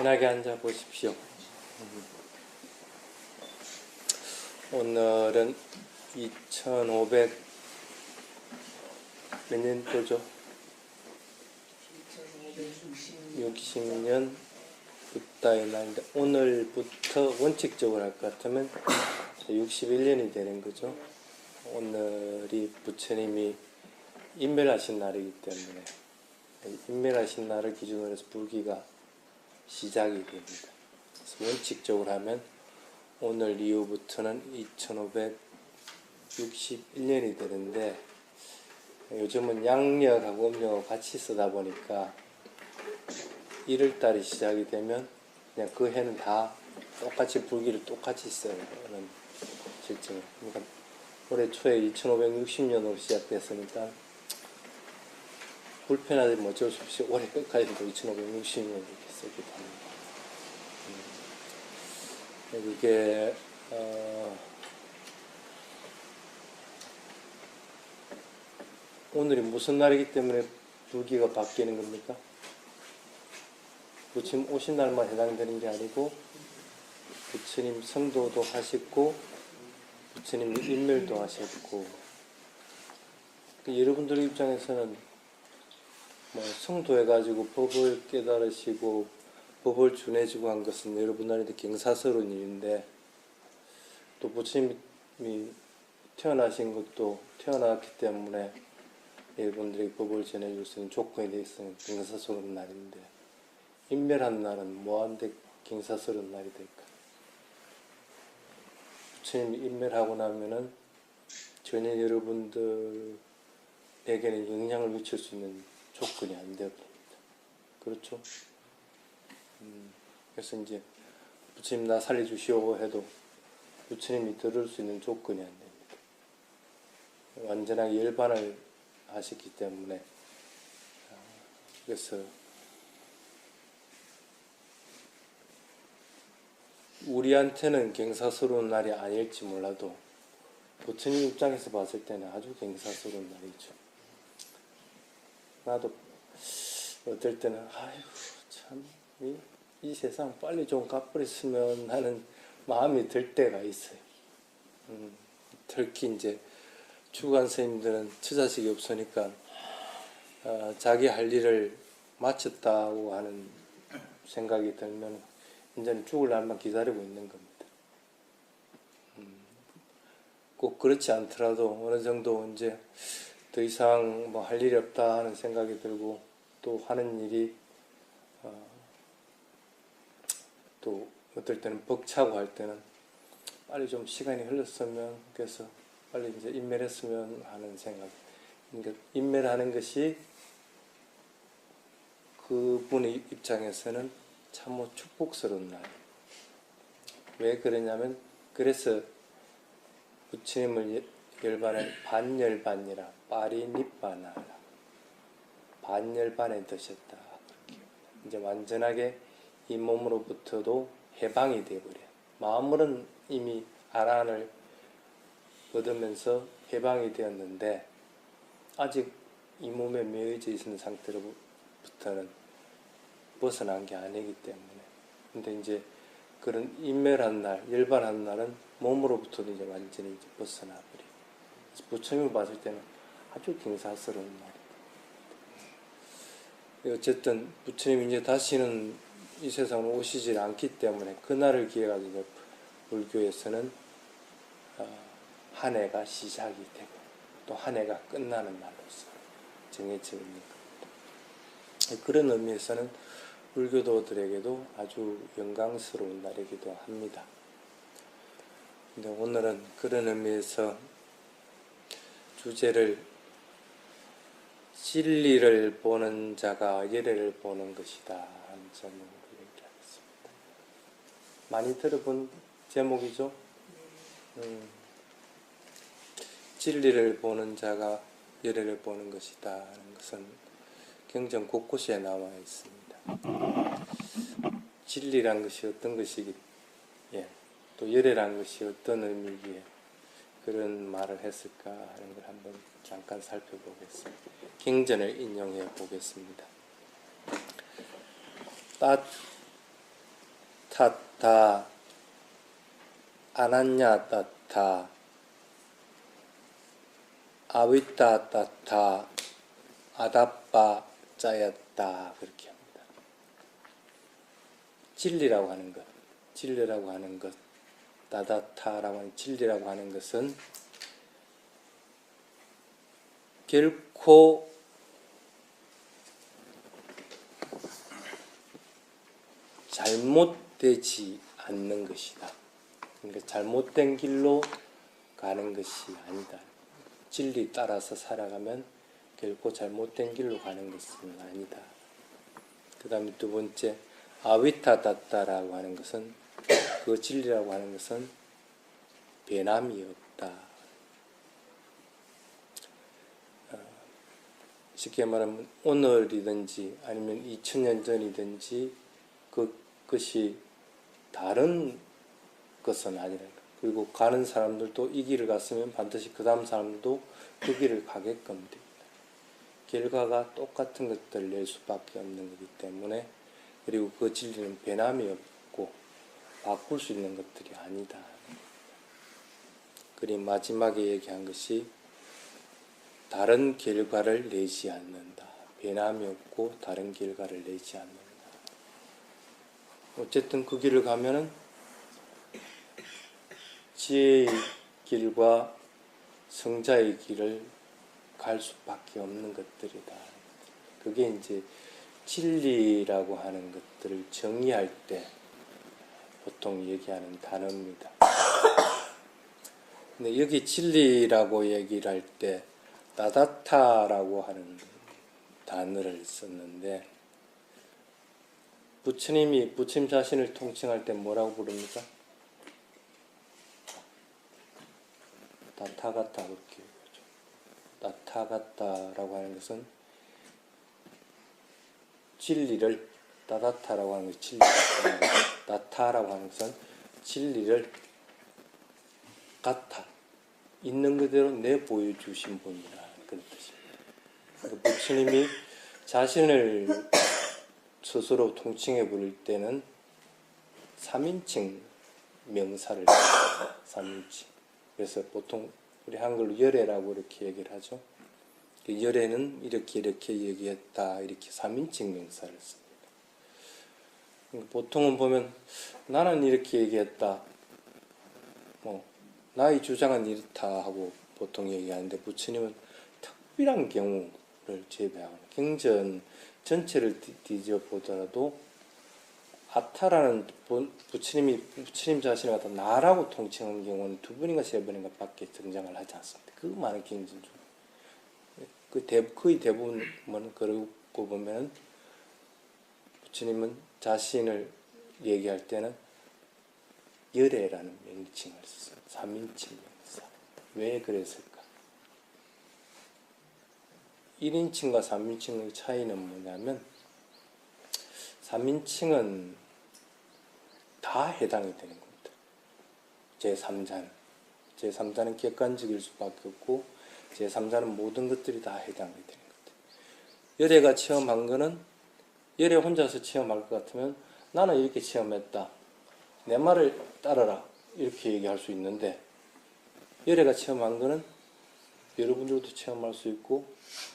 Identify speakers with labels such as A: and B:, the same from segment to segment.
A: 편하게 앉아 보십시오. 오늘은 2500 몇 년도죠? 60년 붓다의 날인데 오늘부터 원칙적으로 할 것 같으면 61년이 되는 거죠. 오늘이 부처님이 인멸하신 날이기 때문에 인멸하신 날을 기준으로 해서 불기가 시작이 됩니다. 그래서 원칙적으로 하면 오늘 이후부터는 2561년이 되는데 요즘은 양력하고 음력하고 같이 쓰다 보니까 1월달이 시작이 되면 그냥 그 해는 다 똑같이 불기를 똑같이 써요. 실제로. 그러니까 올해 초에 2560년으로 시작됐으니까 불편하지만 어쩔 수 없이 올해 끝까지도 2560년 이렇게 쓰기도 합니다. 이게 오늘이 무슨 날이기 때문에 불기가 바뀌는 겁니까? 부처님 오신 날만 해당되는 게 아니고 부처님 성도도 하셨고 부처님 인멸도 하셨고 여러분들 입장에서는 뭐 성도해가지고 법을 깨달으시고 법을 준해주고 한 것은 여러분들한테 경사스러운 일인데 또 부처님이 태어나신 것도 태어났기 때문에 여러분들이 법을 전해줄 수 있는 조건이 되어 있으면 경사스러운 날인데 인멸한 날은 뭐한데 경사스러운 날이 될까? 부처님이 인멸하고 나면은 전혀 여러분들에게는 영향을 미칠 수 있는 조건이 안 되어버립니다. 그렇죠? 그래서 이제 부처님 나 살려주시오 해도 부처님이 들을 수 있는 조건이 안 됩니다. 완전하게 열반을 하셨기 때문에 그래서 우리한테는 경사스러운 날이 아닐지 몰라도 부처님 입장에서 봤을 때는 아주 경사스러운 날이죠. 나도 어떨 때는 아이고 참 이 세상 빨리 좀 가버렸으면 하는 마음이 들 때가 있어요. 특히 이제 주관 스님들은 처자식이 없으니까 자기 할 일을 마쳤다고 하는 생각이 들면 이제는 죽을 날만 기다리고 있는 겁니다. 꼭 그렇지 않더라도 어느 정도 이제 더 이상 뭐 할 일이 없다 하는 생각이 들고 또 하는 일이 또 어떨 때는 벅차고 할 때는 빨리 좀 시간이 흘렀으면 그래서 빨리 이제 인멸했으면 하는 생각. 그러니까 인멸하는 것이 그분의 입장에서는 참으로 축복스러운 날이에요. 왜 그러냐면 그래서 부처님을 열반을 반열반이라 파리니빠나라 반열반에 드셨다. 그렇게 이제 완전하게 이 몸으로부터도 해방이 되어버려요. 마음으로는 이미 아라한을 얻으면서 해방이 되었는데 아직 이 몸에 매여져 있는 상태로부터는 벗어난 게 아니기 때문에 근데 이제 그런 인멸한 날, 열반한 날은 몸으로부터도 이제 완전히 이제 벗어나 버려요. 부처님을 봤을 때는 아주 경사스러운 날이에요. 어쨌든 부처님이 이제 다시는 이 세상으로 오시질 않기 때문에 그날을 기해가지고 이제 불교에서는 한 해가 시작이 되고 또 한 해가 끝나는 날로서 정해져 있는 겁니다. 그런 의미에서는 불교도들에게도 아주 영광스러운 날이기도 합니다. 근데 오늘은 그런 의미에서 주제를 진리를 보는 자가 예례를 보는 것이다 하는 제목으로 얘기하겠습니다. 많이 들어본 제목이죠? 진리를 보는 자가 예례를 보는 것이다 하는 것은 경전 곳곳에 나와 있습니다. 진리란 것이 어떤 것이기, 또 예례란 것이 어떤 의미기에 그런 말을 했을까 하는 걸 한번 잠깐 살펴보겠습니다. 경전을 인용해 보겠습니다. 타타 아나냐 따타 아위타 따타 아다빠 짜였다 그렇게 합니다. 진리라고 하는 것, 진리라고 하는 것, 따다타라고 하는 진리라고 하는 것은 결코 잘못되지 않는 것이다. 그러니까 잘못된 길로 가는 것이 아니다. 진리 따라서 살아가면 결코 잘못된 길로 가는 것은 아니다. 그 다음에 두 번째, 아위타다타라고 하는 것은, 그 진리라고 하는 것은 변함이 없다. 쉽게 말하면 오늘이든지 아니면 2000년 전이든지 그것이 다른 것은 아니라, 그리고 가는 사람들도 이 길을 갔으면 반드시 그 다음 사람도 그 길을 가게끔 됩니다. 결과가 똑같은 것들을 낼 수밖에 없는 거기 때문에, 그리고 그 진리는 변함이 없고 바꿀 수 있는 것들이 아니다. 그리고 마지막에 얘기한 것이 다른 결과를 내지 않는다. 변함이 없고 다른 결과를 내지 않는다. 어쨌든 그 길을 가면은 지혜의 길과 성자의 길을 갈 수밖에 없는 것들이다. 그게 이제 진리라고 하는 것들을 정의할 때 보통 얘기하는 단어입니다. 근데 여기 진리라고 얘기를 할 때 따다타라고 하는 단어를 썼는데, 부처님이 부처님 자신을 통칭할 때 뭐라고 부릅니까? 타타가타 그렇게 얘기하죠. 타타가타라고 하는 것은 진리를, 따다타라고 하는 것이 진리, 따타라고 하는 것은 진리를 같아 있는 그대로 내보여주신 분이라 그런 뜻입니다. 부처님이 자신을 스스로 통칭해 부를 때는 3인칭 명사를 씁니다. 3인칭. 그래서 보통 우리 한글로 열애라고 이렇게 얘기를 하죠. 열애는 이렇게 얘기했다, 이렇게 3인칭 명사를 씁니다. 보통은 보면 나는 이렇게 얘기했다, 나의 주장은 이렇다 하고 보통 얘기하는데, 부처님은 특별한 경우를 제외하고 경전 전체를 뒤져보더라도 아타라는 부처님 자신을 갖다 나라고 통칭한 경우는 2번인가 3번인가 밖에 등장을 하지 않습니다. 그 많은 경전 중 거의 대부분은 그러고 보면 부처님은 자신을 얘기할 때는 열애라는 명칭을 썼어요. 3인칭 명사. 왜 그랬을까? 1인칭과 3인칭의 차이는 뭐냐면, 3인칭은 다 해당이 되는 겁니다. 제3자는 객관적일 수밖에 없고, 제3자는 모든 것들이 다 해당이 되는 겁니다. 열애가 체험한 거는, 열애 혼자서 체험할 것 같으면 나는 이렇게 체험했다, 내 말을 따르라, 이렇게 얘기할 수 있는데, 열애가 체험한 거는 여러분들도 체험할 수 있고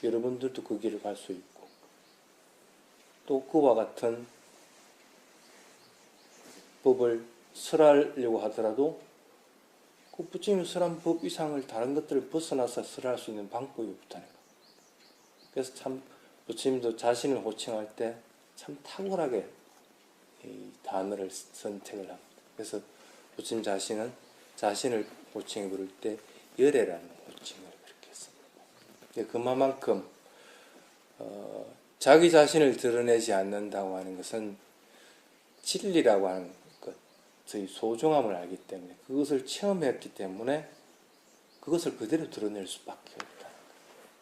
A: 여러분들도 그 길을 갈 수 있고, 또 그와 같은 법을 설하려고 하더라도 그 부처님이 설한 법 이상을 다른 것들을 벗어나서 설할 수 있는 방법이 없다는 것. 그래서 참 부처님도 자신을 호칭할 때 참 탁월하게 이 단어를 선택을 합니다. 그래서 부처님 자신은 자신을 호칭해 부를 때 열애라는 호칭을 그렇게 했습니다. 그만큼 자기 자신을 드러내지 않는다고 하는 것은 진리라고 하는 것의 소중함을 알기 때문에, 그것을 체험했기 때문에 그것을 그대로 드러낼 수밖에 없다.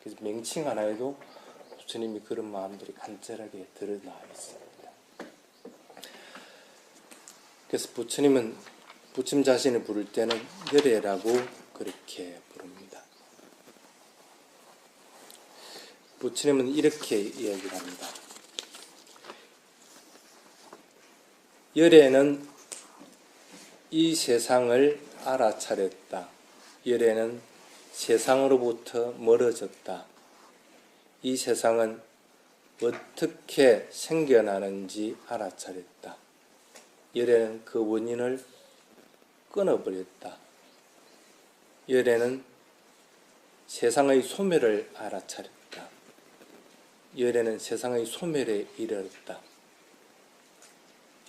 A: 그래서 명칭 하나에도 부처님이 그런 마음들이 간절하게 드러나 있습니다. 그래서 부처님은 부처님 자신을 부를 때는 열애라고 그렇게 부릅니다. 부처님은 이렇게 이야기를 합니다. 열애는 이 세상을 알아차렸다. 열애는 세상으로부터 멀어졌다. 이 세상은 어떻게 생겨나는지 알아차렸다. 열애는 그 원인을 끊어버렸다. 열애는 세상의 소멸을 알아차렸다. 열애는 세상의 소멸에 이르렀다.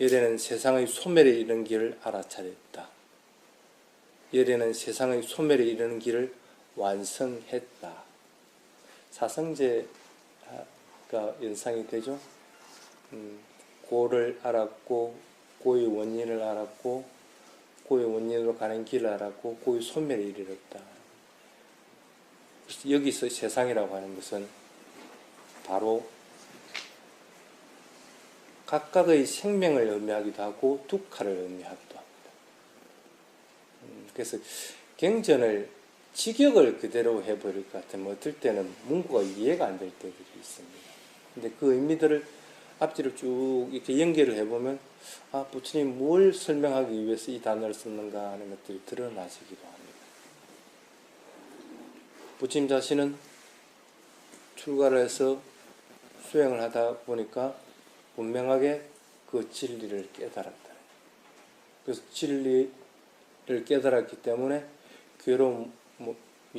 A: 열애는 세상의 소멸에 이르는 길을 알아차렸다. 열애는 세상의 소멸에 이르는 길을 완성했다. 사성제가 연상이 되죠. 고를 알았고 고의 원인을 알았고 고의 원인으로 가는 길을 알았고 고의 소멸에 이르렀다. 여기서 세상이라고 하는 것은 바로 각각의 생명을 의미하기도 하고 두카를 의미하기도 합니다. 그래서 경전을 직역을 그대로 해버릴 것 같으면 어떨 때는 문구가 이해가 안 될 때들이 있습니다. 근데 그 의미들을 앞뒤로 쭉 이렇게 연결을 해보면 부처님이 뭘 설명하기 위해서 이 단어를 썼는가 하는 것들이 드러나시기도 합니다. 부처님 자신은 출가를 해서 수행을 하다 보니까 분명하게 그 진리를 깨달았다. 그래서 진리를 깨달았기 때문에 괴로움이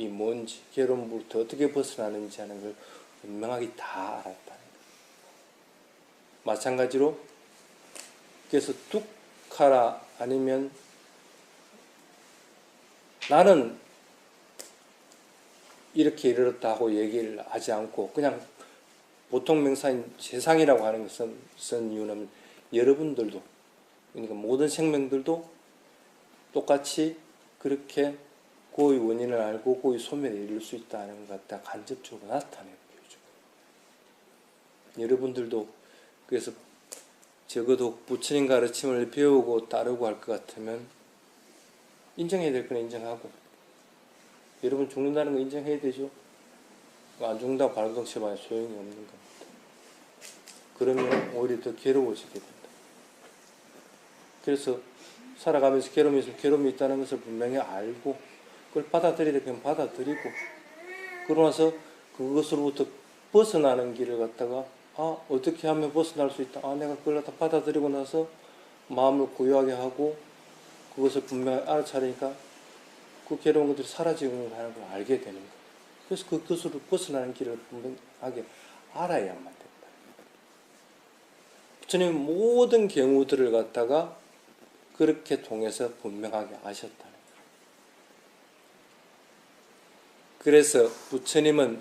A: 뭔지, 괴로움부터 어떻게 벗어나는지 하는 걸 분명하게 다 알았다. 마찬가지로 그래서 두카라 아니면 나는 이렇게 이르렀다 하고 얘기를 하지 않고 그냥 보통 명사인 세상이라고 하는 것은 쓴 이유는 여러분들도 그러니까 모든 생명들도 똑같이 그렇게 고의 원인을 알고 고의 소멸에 이를 수 있다는 것 갖다 간접적으로 나타내는 거죠. 여러분들도 그래서 적어도 부처님 가르침을 배우고 따르고 할 것 같으면 인정해야 될 건 인정하고 여러분 죽는다는 거 인정해야 되죠. 안 죽는다고 발동 쳐봐야 소용이 없는 겁니다. 그러면 오히려 더 괴로워지게 된다. 그래서 살아가면서 괴로움이 있다는 것을 분명히 알고 그걸 받아들여야 되면 받아들이고 그러고 나서 그것으로부터 벗어나는 길을 갖다가 어떻게 하면 벗어날 수 있다. 내가 그걸 갖다 받아들이고 나서 마음을 고요하게 하고 그것을 분명히 알아차리니까 그 괴로운 것들이 사라지는 걸 알게 되는 거예요. 그래서 그것으로 벗어나는 길을 분명하게 알아야만 된다. 부처님 모든 경우들을 갖다가 그렇게 통해서 분명하게 아셨다는 거예요. 그래서 부처님은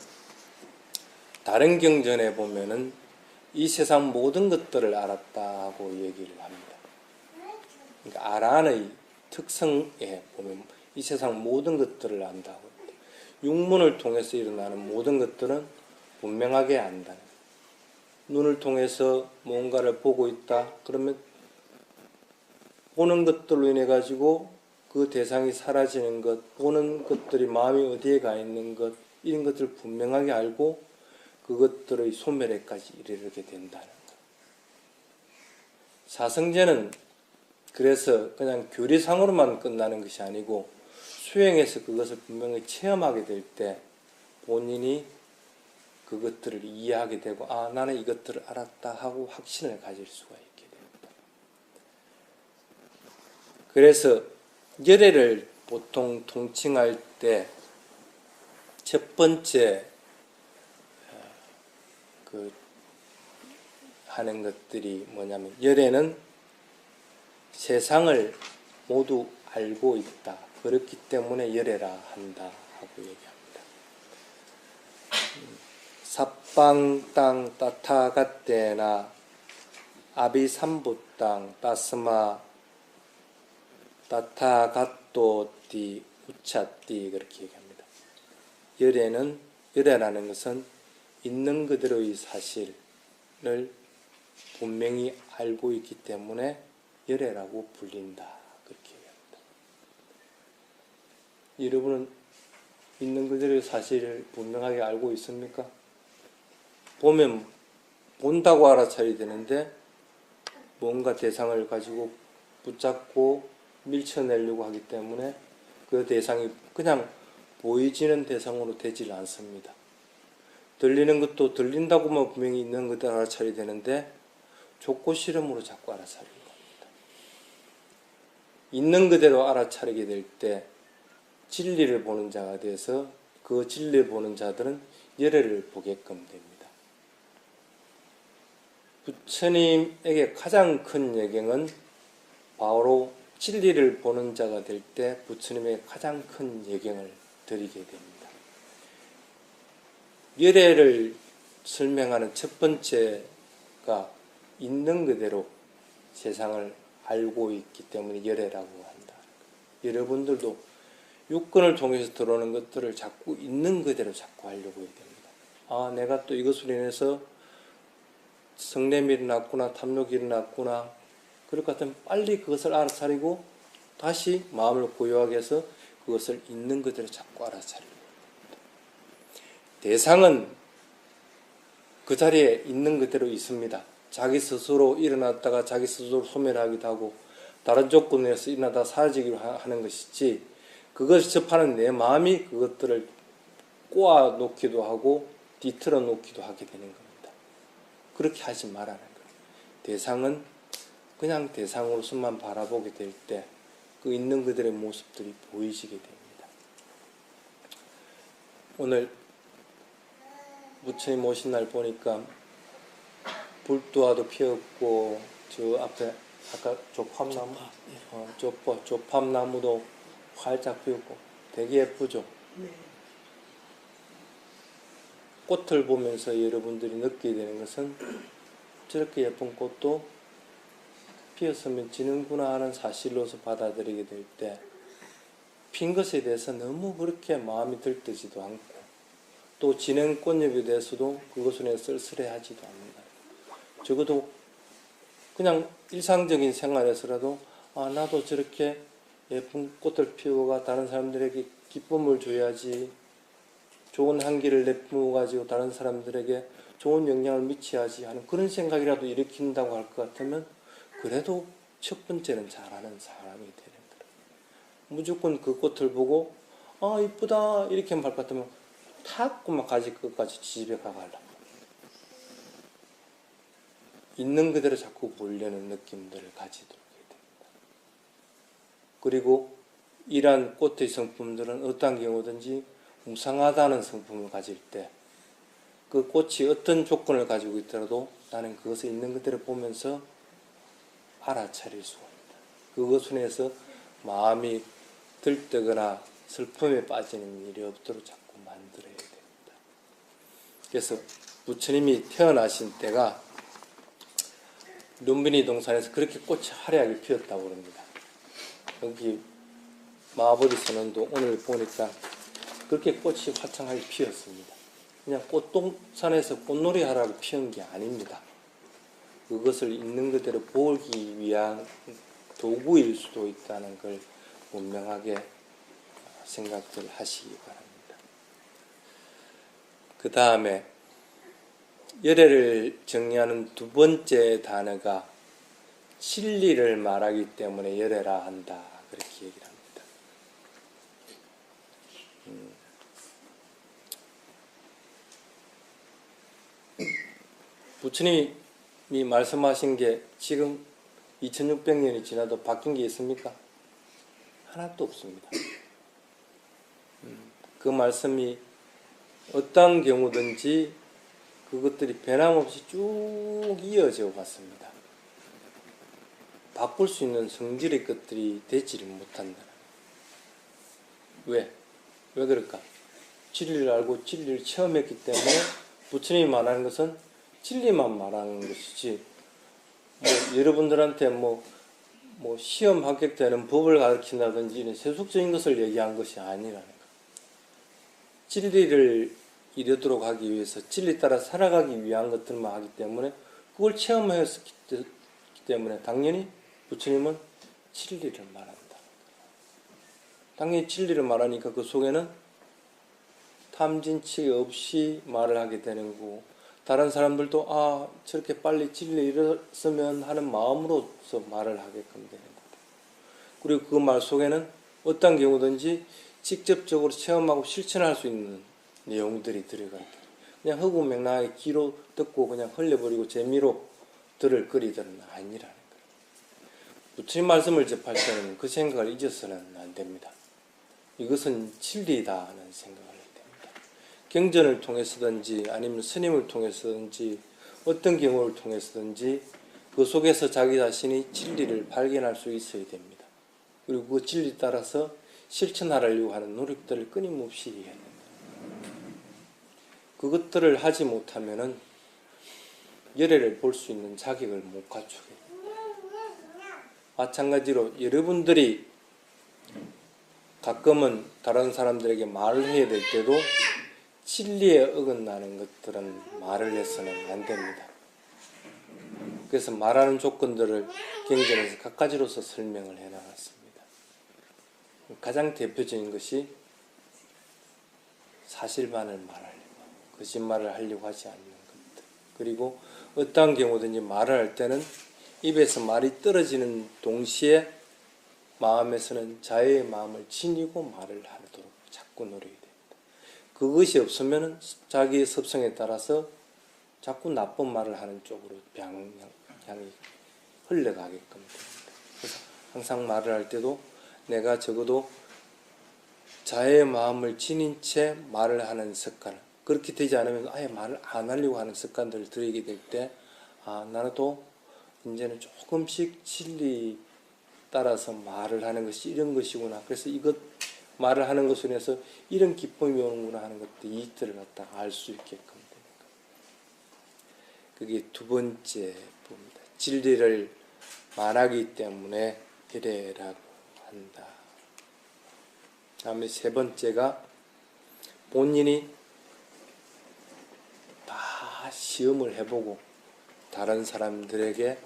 A: 다른 경전에 보면은 이 세상 모든 것들을 알았다고 얘기를 합니다. 그러니까 아란의 특성에 보면 이 세상 모든 것들을 안다고. 육문을 통해서 일어나는 모든 것들은 분명하게 안다는 거예요. 눈을 통해서 뭔가를 보고 있다. 그러면 보는 것들로 인해 가지고 그 대상이 사라지는 것, 보는 것들이 마음이 어디에 가 있는 것, 이런 것들을 분명하게 알고 그것들의 소멸에까지 이르게 된다는 것. 사성제는 그래서 그냥 교리상으로만 끝나는 것이 아니고 수행해서 그것을 분명히 체험하게 될 때 본인이 그것들을 이해하게 되고 나는 이것들을 알았다 하고 확신을 가질 수가 있게 됩니다. 그래서 열애를 보통 통칭할 때 첫 번째 하는 것들이 뭐냐면 열애는 세상을 모두 알고 있다. 그렇기 때문에 열애라 한다 하고 얘기합니다. 삽방 땅 따타갓대나 아비삼부 땅 따스마 따타갓도띠 우차띠 그렇게 얘기합니다. 열애라는 것은 있는 그대로의 사실을 분명히 알고 있기 때문에 열애라고 불린다. 그렇게 얘기합니다. 여러분은 있는 그대로의 사실을 분명하게 알고 있습니까? 보면 본다고 알아차려야 되는데 뭔가 대상을 가지고 붙잡고 밀쳐내려고 하기 때문에 그 대상이 그냥 보이지는 대상으로 되질 않습니다. 들리는 것도 들린다고만 분명히 있는 것들 알아차려야 되는데 족구 실험으로 자꾸 알아차리는 겁니다. 있는 그대로 알아차리게 될 때 진리를 보는 자가 돼서 그 진리를 보는 자들은 열애를 보게끔 됩니다. 부처님에게 가장 큰 예경은 바로 진리를 보는 자가 될 때 부처님에게 가장 큰 예경을 드리게 됩니다. 열애를 설명하는 첫 번째가 있는 그대로 세상을 알고 있기 때문에 열애라고 한다. 여러분들도 육근을 통해서 들어오는 것들을 자꾸 있는 그대로 자꾸 하려고 해야 됩니다. 아, 내가 또 이것으로 인해서 성냄이 일어났구나, 탐욕이 일어났구나. 그럴 것 같으면 빨리 그것을 알아차리고 다시 마음을 고요하게 해서 그것을 있는 그대로 자꾸 알아차리고. 대상은 그 자리에 있는 그대로 있습니다. 자기 스스로 일어났다가 자기 스스로 소멸하기도 하고 다른 조건에서 일어나다 사라지기로 하는 것이지 그것을 접하는 내 마음이 그것들을 꼬아 놓기도 하고 뒤틀어 놓기도 하게 되는 겁니다. 그렇게 하지 말라는 거예요. 대상은 그냥 대상으로서만 바라보게 될 때 그 있는 그들의 모습들이 보이시게 됩니다. 오늘 부처님 오신 날 보니까 불두화도 피었고 저 앞에 아까 조팝나무 조팝나무도 활짝 피었고 되게 예쁘죠.
B: 네.
A: 꽃을 보면서 여러분들이 느끼게 되는 것은 저렇게 예쁜 꽃도 피었으면 지는구나 하는 사실로서 받아들이게 될 때 핀 것에 대해서 너무 그렇게 마음이 들뜨지도 않고 또 지는 꽃잎에 대해서도 그것으로 쓸쓸해하지도 않는다. 적어도 그냥 일상적인 생활에서라도 아, 나도 저렇게 예쁜 꽃을 피우고 다른 사람들에게 기쁨을 줘야지, 좋은 향기를 내뿜어가지고 다른 사람들에게 좋은 영향을 미쳐야지 하는 그런 생각이라도 일으킨다고 할 것 같으면 그래도 첫 번째는 잘하는 사람이 되는 거예요. 무조건 그 꽃을 보고 아 이쁘다 이렇게 말 것 같으면 탁구만 가지 끝까지 집에 가가려고 있는 그대로 자꾸 보려는 느낌들을 가지도록 해야 됩니다. 그리고 이러한 꽃의 성품들은 어떤 경우든지 무상하다는 성품을 가질 때 그 꽃이 어떤 조건을 가지고 있더라도 나는 그것을 있는 그대로 보면서 알아차릴 수가 있다. 그것으로 해서 마음이 들뜨거나 슬픔에 빠지는 일이 없도록 자꾸 만들어야 됩니다. 그래서 부처님이 태어나신 때가 룸비니 동산에서 그렇게 꽃이 화려하게 피었다고 그럽니다. 여기 마하보리 선언도 오늘 보니까 그렇게 꽃이 화창하게 피었습니다. 그냥 꽃동산에서 꽃놀이 하라고 피운 게 아닙니다. 그것을 있는 그대로 보기 위한 도구일 수도 있다는 걸 분명하게 생각들 하시기 바랍니다. 그 다음에 열애를 정리하는 두 번째 단어가 진리를 말하기 때문에 열애라 한다. 그렇게 얘기를 합니다. 부처님이 말씀하신 게 지금 2600년이 지나도 바뀐 게 있습니까? 하나도 없습니다. 그 말씀이 어떤 경우든지 그것들이 변함없이 쭉 이어져 왔습니다. 바꿀 수 있는 성질의 것들이 되지를 못한다. 왜? 왜 그럴까? 진리를 알고 진리를 체험했기 때문에 부처님이 말하는 것은 진리만 말하는 것이지 여러분들한테 시험 합격되는 법을 가르친다든지 이런 세속적인 것을 얘기한 것이 아니라는 것. 진리를 이루도록 하기 위해서 진리 따라 살아가기 위한 것들만 하기 때문에 그걸 체험했기 때문에 당연히 부처님은 진리를 말한다. 당연히 진리를 말하니까 그 속에는 탐진치 없이 말을 하게 되는 거고 다른 사람들도 저렇게 빨리 진리를 이뤘으면 하는 마음으로서 말을 하게끔 되는 거고 그리고 그 말 속에는 어떤 경우든지 직접적으로 체험하고 실천할 수 있는 내용들이 들어가 있다. 그냥 허구맹랑하게 귀로 듣고 그냥 흘려버리고 재미로 들을 거리들은 아니라는 거예요. 부처님 말씀을 접할 때는 그 생각을 잊어서는 안 됩니다. 이것은 진리다 하는 생각을 해야 됩니다. 경전을 통해서든지 아니면 스님을 통해서든지 어떤 경우를 통해서든지 그 속에서 자기 자신이 진리를 발견할 수 있어야 됩니다. 그리고 그 진리에 따라서 실천하려고 하는 노력들을 끊임없이 해야 됩니다. 그것들을 하지 못하면은 열애를 볼 수 있는 자격을 못 갖추게 됩니다. 마찬가지로 여러분들이 가끔은 다른 사람들에게 말을 해야 될 때도 진리에 어긋나는 것들은 말을 해서는 안 됩니다. 그래서 말하는 조건들을 경전에서 각 가지로서 설명을 해나갔습니다. 가장 대표적인 것이 사실만을 말하려고, 거짓말을 하려고 하지 않는 것들. 그리고 어떠한 경우든지 말을 할 때는 입에서 말이 떨어지는 동시에 마음에서는 자유의 마음을 지니고 말을 하도록 자꾸 노력해야 됩니다. 그것이 없으면 자기의 습성에 따라서 자꾸 나쁜 말을 하는 쪽으로 방향이 흘러가게끔 됩니다. 그래서 항상 말을 할 때도 내가 적어도 자유의 마음을 지닌 채 말을 하는 습관, 그렇게 되지 않으면 아예 말을 안 하려고 하는 습관들을 들이게 될 때 나도 이제는 조금씩 진리 따라서 말을 하는 것이 이런 것이구나. 그래서 이것 말을 하는 것으로 인해서 이런 기쁨이 오는구나 하는 것도 이익들을 갖다 알 수 있게끔 됩니다. 그게 두 번째 부분입니다. 진리를 말하기 때문에 열애라고 한다. 다음에 세 번째가 본인이 다 시험을 해보고 다른 사람들에게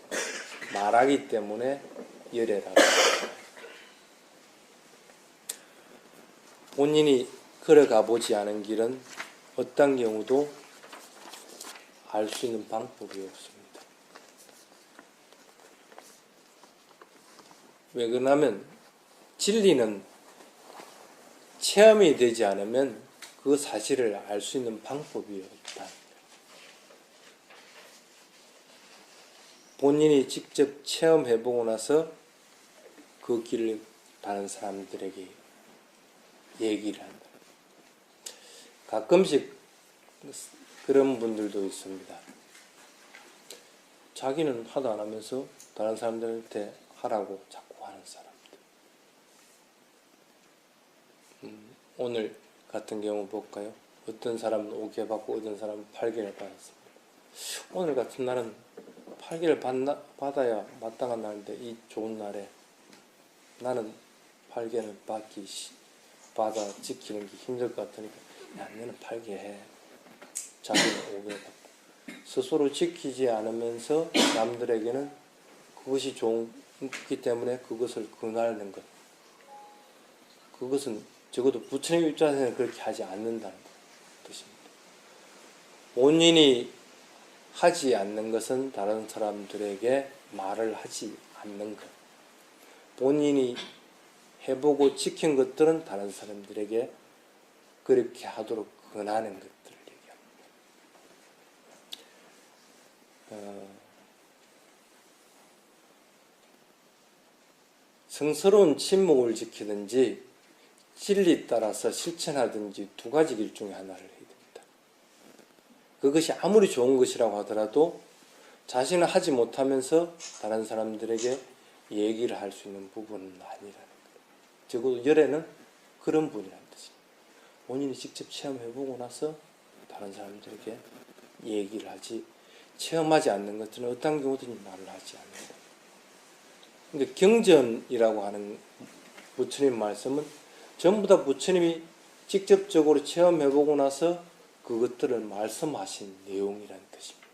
A: 말하기 때문에 열애라고 합니다. 본인이 걸어가 보지 않은 길은 어떤 경우도 알 수 있는 방법이 없습니다. 왜 그러냐면 진리는 체험이 되지 않으면 그 사실을 알 수 있는 방법이 없다. 본인이 직접 체험해보고 나서 그 길을 다른 사람들에게 얘기를 한다. 가끔씩 그런 분들도 있습니다. 자기는 하도 안 하면서 다른 사람들한테 하라고 자꾸 하는 사람들. 오늘 같은 경우 볼까요? 어떤 사람은 5개 받고 어떤 사람은 8개를 받았습니다. 오늘 같은 날은 8개를 받아야 마땅한 날인데 이 좋은 날에 나는 8개는 받아 지키는 게 힘들 것 같으니까 야 너는 8개 해. 자기는 5개 받고 스스로 지키지 않으면서 남들에게는 그것이 좋기 때문에 그것을 권하는 것. 그것은 적어도 부처님 입장에서는 그렇게 하지 않는다는 뜻입니다. 본인이 하지 않는 것은 다른 사람들에게 말을 하지 않는 것. 본인이 해보고 지킨 것들은 다른 사람들에게 그렇게 하도록 권하는 것들을 얘기합니다. 성스러운 침묵을 지키든지 진리 따라서 실천하든지 두 가지 길 중에 하나를 해야 됩니다. 그것이 아무리 좋은 것이라고 하더라도 자신은 하지 못하면서 다른 사람들에게 얘기를 할 수 있는 부분은 아니라는 거예요. 적어도 열애는 그런 분이라는 뜻입니다. 본인이 직접 체험해보고 나서 다른 사람들에게 얘기를 하지, 체험하지 않는 것들은 어떤 경우든지 말을 하지 않는다. 그러니까 경전이라고 하는 부처님 말씀은 전부 다 부처님이 직접적으로 체험해보고 나서 그것들을 말씀하신 내용이라는 뜻입니다.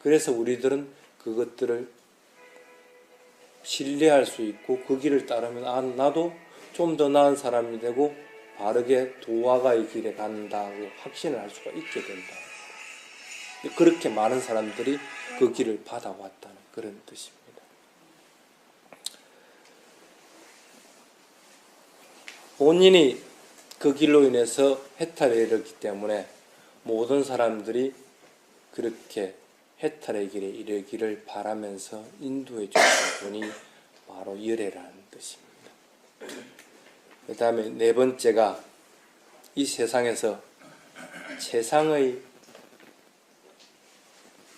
A: 그래서 우리들은 그것들을 신뢰할 수 있고 그 길을 따르면 나도 좀 더 나은 사람이 되고 바르게 도화가의 길에 간다고 확신을 할 수가 있게 된다. 그렇게 많은 사람들이 그 길을 받아왔다는 그런 뜻입니다. 본인이 그 길로 인해서 해탈에 이르렀기 때문에 모든 사람들이 그렇게 해탈의 길에 이르기를 바라면서 인도해 주신 분이 바로 열애라는 뜻입니다. 그 다음에 네 번째가 이 세상에서 최상의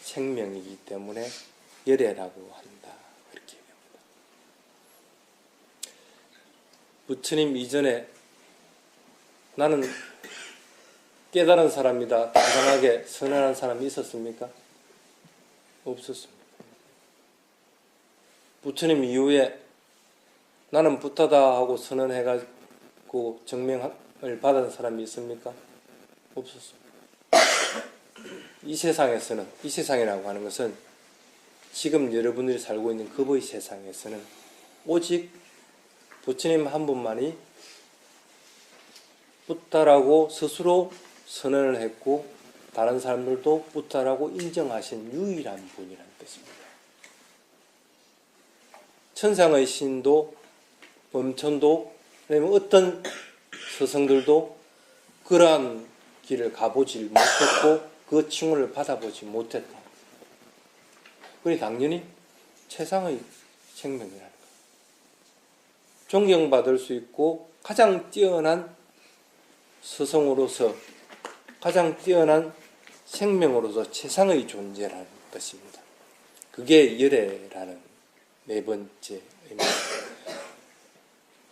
A: 생명이기 때문에 열애라고 한다. 그렇게 얘기합니다. 부처님 이전에 나는 깨달은 사람이다, 당당하게 선언한 사람이 있었습니까? 없었습니다. 부처님 이후에 나는 부타다 하고 선언해가지고 증명을 받은 사람이 있습니까? 없었습니다. 이 세상에서는, 이 세상이라고 하는 것은 지금 여러분들이 살고 있는 그의 세상에서는 오직 부처님 한 분만이 부타라고 스스로 선언을 했고 다른 사람들도 부타라고 인정하신 유일한 분이라는 뜻입니다. 천상의 신도 범천도 아니면 어떤 스승들도 그러한 길을 가보지 못했고 그 칭호를 받아보지 못했다. 그러니 당연히 최상의 생명이라는 것. 존경받을 수 있고 가장 뛰어난 스승으로서 가장 뛰어난 생명으로서 최상의 존재라는 뜻입니다. 그게 열애라는 네 번째 의미입니다.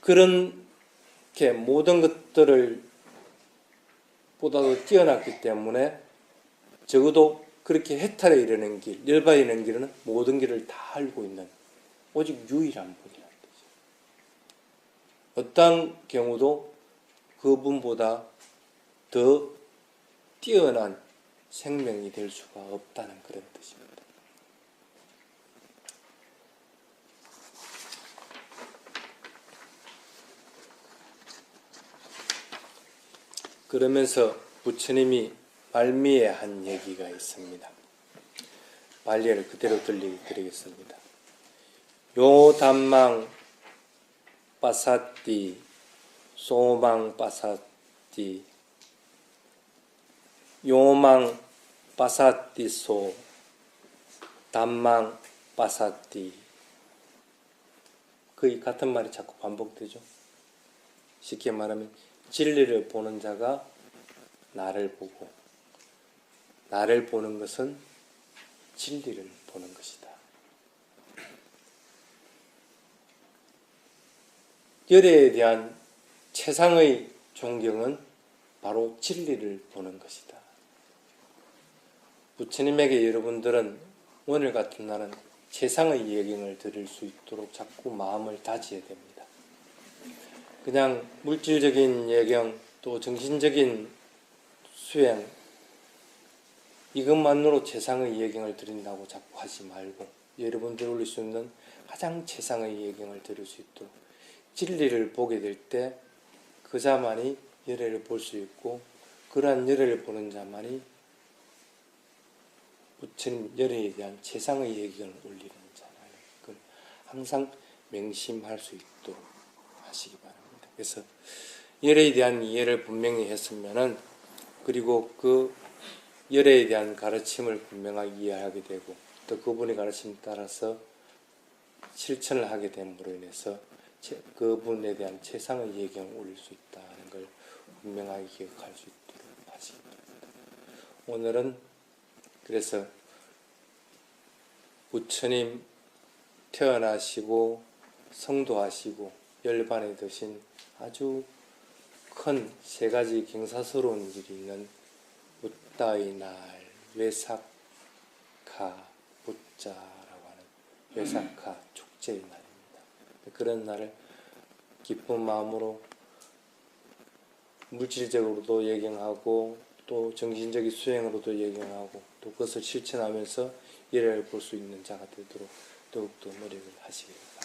A: 그렇게 모든 것들을 보다도 뛰어났기 때문에 적어도 그렇게 해탈에 이르는 길, 열반에 이르는 길은 모든 길을 다 알고 있는 오직 유일한 분이라는 뜻이에요. 어떤 경우도 그분보다 더 뛰어난 생명이 될 수가 없다는 그런 뜻입니다. 그러면서 부처님이 말미에 한 얘기가 있습니다. 발리를 그대로 들리겠습니다. 요 담망 빠사띠 소망 빠사띠 요망 빠사띠소 담망 빠사띠. 거의 같은 말이 자꾸 반복되죠. 쉽게 말하면 진리를 보는 자가 나를 보고 나를 보는 것은 진리를 보는 것이다. 열애에 대한 최상의 존경은 바로 진리를 보는 것이다. 부처님에게 여러분들은 오늘 같은 날은 최상의 예경을 드릴 수 있도록 자꾸 마음을 다져야 됩니다. 그냥 물질적인 예경 또 정신적인 수행 이것만으로 최상의 예경을 드린다고 자꾸 하지 말고 여러분들이 올릴 수 있는 가장 최상의 예경을 드릴 수 있도록 진리를 보게 될 때 그 자만이 열애를 볼 수 있고 그러한 열애를 보는 자만이 부처님 열애에 대한 최상의 예경을 올리는 자라는 걸 항상 명심할 수 있도록 하시기 바랍니다. 그래서 열애에 대한 이해를 분명히 했으면은 그리고 그 열애에 대한 가르침을 분명하게 이해하게 되고 또 그분의 가르침에 따라서 실천을 하게 됨으로 인해서 그분에 대한 최상의 예경을 올릴 수 있다는 걸 분명하게 기억할 수 있도록 하시기 바랍니다. 오늘은 그래서 부처님 태어나시고 성도하시고 열반에 드신 아주 큰 세 가지 경사스러운 일이 있는 부따의 날, 외삭카 부자라고 하는 외삭카 축제의 날입니다. 그런 날을 기쁜 마음으로 물질적으로도 예경하고 또 정신적인 수행으로도 예경하고 또 그것을 실천하면서 열애를 볼 수 있는 자가 되도록 더욱더 노력을 하시기 바랍니다.